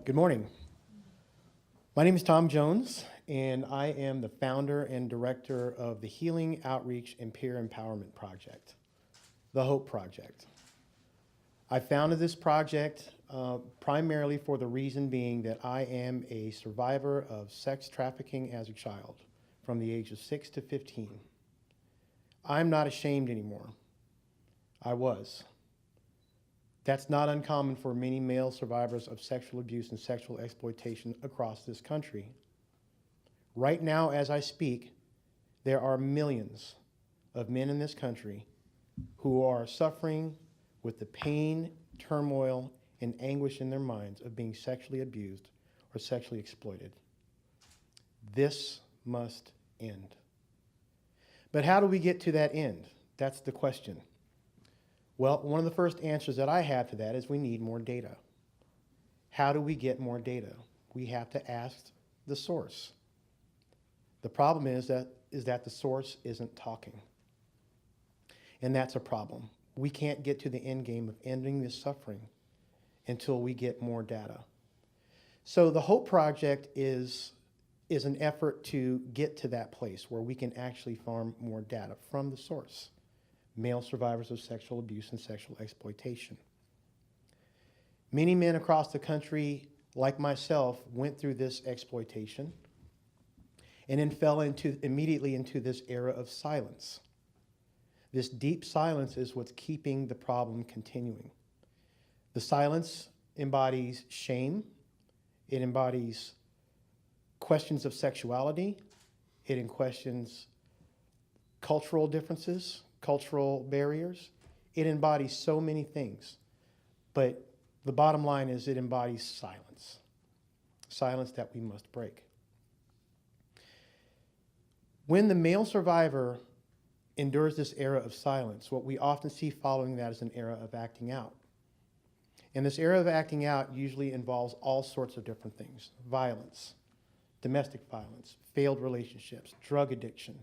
Good morning. My name is Tom Jones, and I am the founder and director of the Healing, Outreach, and Peer Empowerment Project, the HOPE Project. I founded this project primarily for the reason being that I am a survivor of sex trafficking as a child from the age of 6 to 15. I'm not ashamed anymore. I was. That's not uncommon for many male survivors of sexual abuse and sexual exploitation across this country. Right now, as I speak, there are millions of men in this country who are suffering with the pain, turmoil, and anguish in their minds of being sexually abused or sexually exploited. This must end. But how do we get to that end? That's the question. Well, one of the first answers that I have to that is we need more data. How do we get more data? We have to ask the source. The problem is that the source isn't talking. And that's a problem. We can't get to the end game of ending this suffering until we get more data. So the HOPE Project is an effort to get to that place where we can actually farm more data from the source. Male survivors of sexual abuse and sexual exploitation. Many men across the country, like myself, went through this exploitation and then fell immediately into this era of silence. This deep silence is what's keeping the problem continuing. The silence embodies shame. It embodies questions of sexuality. It questions cultural differences, cultural barriers. It embodies so many things. But the bottom line is it embodies silence. Silence that we must break. When the male survivor endures this era of silence, what we often see following that is an era of acting out. And this era of acting out usually involves all sorts of different things. Violence, domestic violence, failed relationships, drug addiction,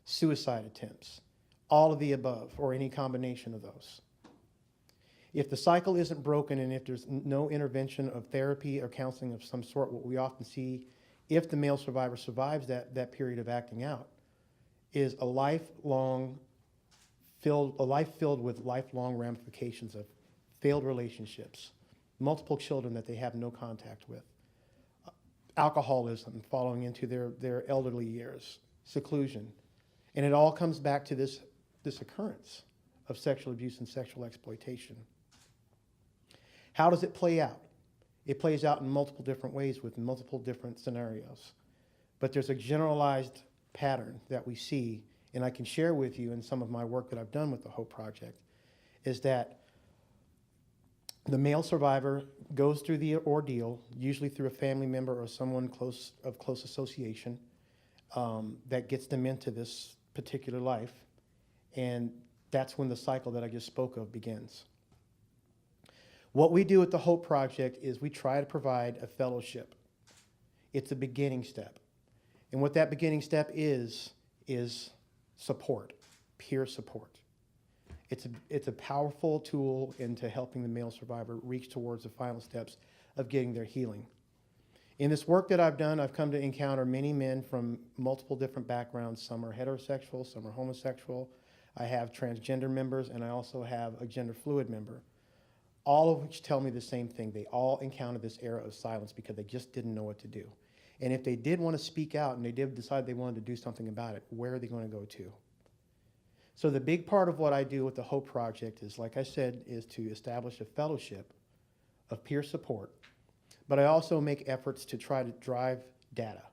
suicide attempts, all of the above, or any combination of those. If the cycle isn't broken and if there's no intervention of therapy or counseling of some sort, what we often see, if the male survivor survives that period of acting out, is a life filled with lifelong ramifications of failed relationships, multiple children that they have no contact with, alcoholism following into their elderly years, seclusion. And it all comes back to this occurrence of sexual abuse and sexual exploitation. How does it play out? It plays out in multiple different ways with multiple different scenarios. But there's a generalized pattern that we see, and I can share with you in some of my work that I've done with the HOPE Project, is that the male survivor goes through the ordeal, usually through a family member or someone of close association, that gets them into this particular life. And that's when the cycle that I just spoke of begins. What we do at the HOPE Project is we try to provide a fellowship. It's a beginning step. And what that beginning step is support, peer support. It's a powerful tool into helping the male survivor reach towards the final steps of getting their healing. In this work that I've done, I've come to encounter many men from multiple different backgrounds. Some are heterosexual, some are homosexual. I have transgender members, and I also have a gender fluid member, all of which tell me the same thing. They all encountered this era of silence because they just didn't know what to do. And if they did want to speak out and they did decide they wanted to do something about it, where are they going to go to? So the big part of what I do with the HOPE Project is, like I said, is to establish a fellowship of peer support. But I also make efforts to try to drive data,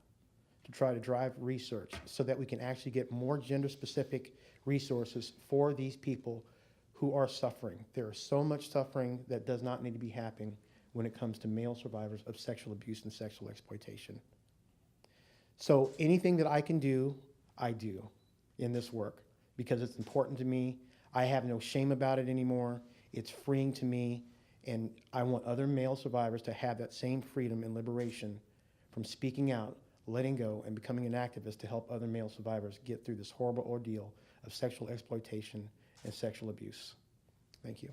to try to drive research so that we can actually get more gender-specific resources for these people who are suffering. There is so much suffering that does not need to be happening when it comes to male survivors of sexual abuse and sexual exploitation. So anything that I can do, I do in this work because it's important to me. I have no shame about it anymore. It's freeing to me, and I want other male survivors to have that same freedom and liberation from speaking out, letting go, and becoming an activist to help other male survivors get through this horrible ordeal of sexual exploitation and sexual abuse. Thank you.